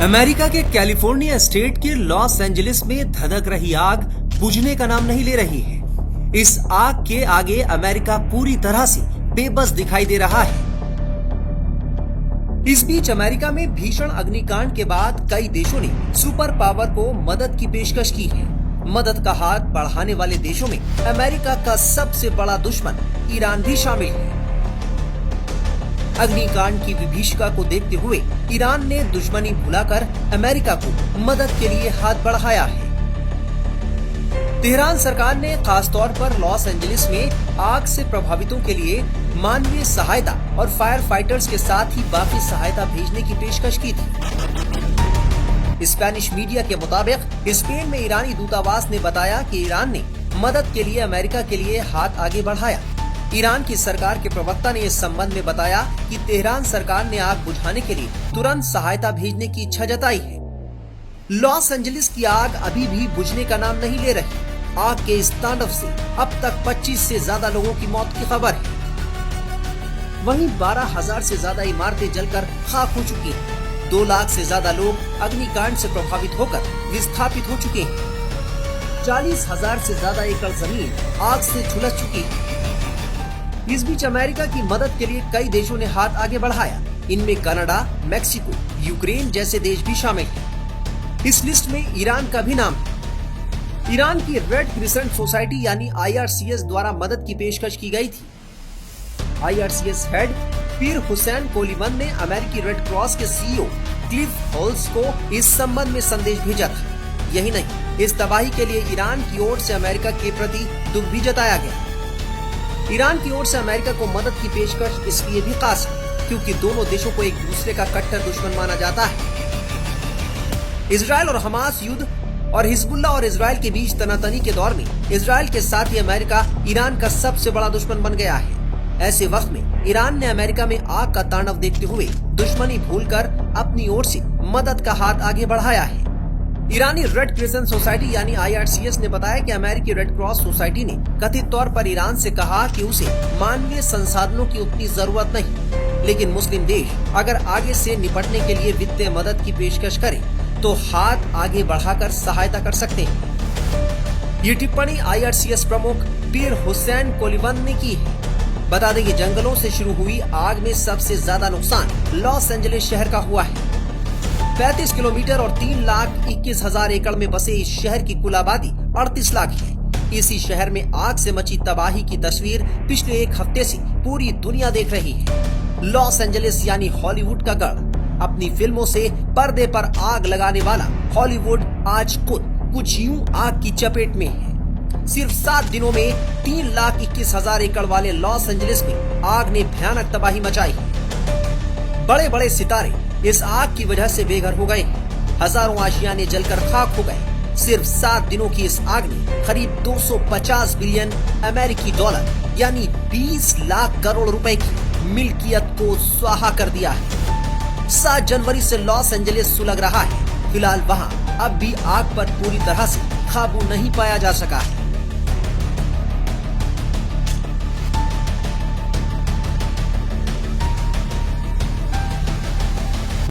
America के California state के Los Angeles में धधक रही आग बुझने का नाम नहीं ले रही है। इस आग के आगे अमेरिका पूरी तरह से बेबस दिखाई दे रहा है। इस बीच अमेरिका में भीषण अग्निकांड के बाद कई देशों ने सुपर पावर को मदद की पेशकश की है। मदद का हाथ बढ़ाने वाले देशों में अमेरिका का सबसे बड़ा दुश्मन ईरान भी शामिल है। अग्निकांड की विभीषिका को देखते हुए ईरान ने दुश्मनी भुलाकर अमेरिका को मदद के लिए हाथ बढ़ाया है। तेहरान सरकार ने खासतौर पर लॉस एंजलिस में आग से प्रभावितों के लिए मानवीय सहायता और फायर फाइटर्स के साथ ही बाकी सहायता भेजने की पेशकश की थी। स्पेनिश मीडिया के मुताबिक स्पेन में ईरानी दूतावास ने बताया कि ईरान ने मदद के लिए अमेरिका के लिए हाथ आगे बढ़ाया। ईरान की सरकार के प्रवक्ता ने इस संबंध में बताया कि तेहरान सरकार ने आग बुझाने के लिए तुरंत सहायता भेजने की इच्छा जताई है। लॉस एंजलिस की आग अभी भी बुझने का नाम नहीं ले रही। आग के इस तांडव से अब तक 25 से ज्यादा लोगों की मौत की खबर है। वहीं 12,000 से ज्यादा इमारतें जलकर खाक हो चुकी हैं। 2 लाख से ज्यादा लोग अग्निकांड से प्रभावित होकर विस्थापित हो चुके हैं। 40,000 से ज्यादा एकड़ जमीन आग से झुलस चुकी है। इस बीच अमेरिका की मदद के लिए कई देशों ने हाथ आगे बढ़ाया। इनमें कनाडा, मेक्सिको, यूक्रेन जैसे देश भी शामिल हैं। इस लिस्ट में ईरान का भी नाम है। ईरान की रेड क्रिसेंट सोसाइटी यानी IRCS द्वारा मदद की पेशकश की गई थी। IRCS हेड पीर हुसैन कोलिवन ने अमेरिकी रेड क्रॉस के CEO क्लिफ होल्स को इस संबंध में संदेश भेजा था। यही नहीं, इस तबाही के लिए ईरान की ओर से अमेरिका के प्रति दुख भी जताया गया। ईरान की ओर से अमेरिका को मदद की पेशकश इसलिए भी खास है क्योंकि दोनों देशों को एक दूसरे का कट्टर दुश्मन माना जाता है। इजराइल और हमास युद्ध और हिजबुल्लाह और इजराइल के बीच तनातनी के दौर में इजराइल के साथ ही अमेरिका ईरान का सबसे बड़ा दुश्मन बन गया है। ऐसे वक्त में ईरान ने अमेरिका में आग का तांडव देखते हुए दुश्मनी भूलकर अपनी ओर से मदद का हाथ आगे बढ़ाया है। ईरानी रेड क्रिसेंट सोसाइटी यानी IRCS ने बताया कि अमेरिकी रेड क्रॉस सोसाइटी ने कथित तौर पर ईरान से कहा कि उसे मानवीय संसाधनों की उतनी जरूरत नहीं, लेकिन मुस्लिम देश अगर आगे से निपटने के लिए वित्तीय मदद की पेशकश करें तो हाथ आगे बढ़ाकर सहायता कर सकते हैं। ये टिप्पणी IRCS प्रमुख पीर हुसैन कोलिवन ने की है। बता दें कि जंगलों से शुरू हुई आग में सबसे ज्यादा नुकसान लॉस एंजलिस शहर का हुआ है। 35 किलोमीटर और 3,21,000 एकड़ में बसे इस शहर की कुल आबादी 38 लाख है। इसी शहर में आग से मची तबाही की तस्वीर पिछले 1 हफ्ते से पूरी दुनिया देख रही है। लॉस एंजलिस यानी हॉलीवुड का गढ़, अपनी फिल्मों से पर्दे पर आग लगाने वाला हॉलीवुड आज खुद कुछ यूं आग की चपेट में है। सिर्फ 7 दिनों में 3,21,000 एकड़ वाले लॉस एंजलिस में आग ने भयानक तबाही मचाई है। बड़े बड़े सितारे इस आग की वजह से बेघर हो गए। हजारों आशियाने जलकर खाक हो गए। सिर्फ 7 दिनों की इस आग ने करीब 250 बिलियन अमेरिकी डॉलर यानी 20 लाख करोड़ रुपए की मिल्कियत को स्वाहा कर दिया है। 7 जनवरी से लॉस एंजलिस सुलग रहा है। फिलहाल वहां अब भी आग पर पूरी तरह से काबू नहीं पाया जा सका है।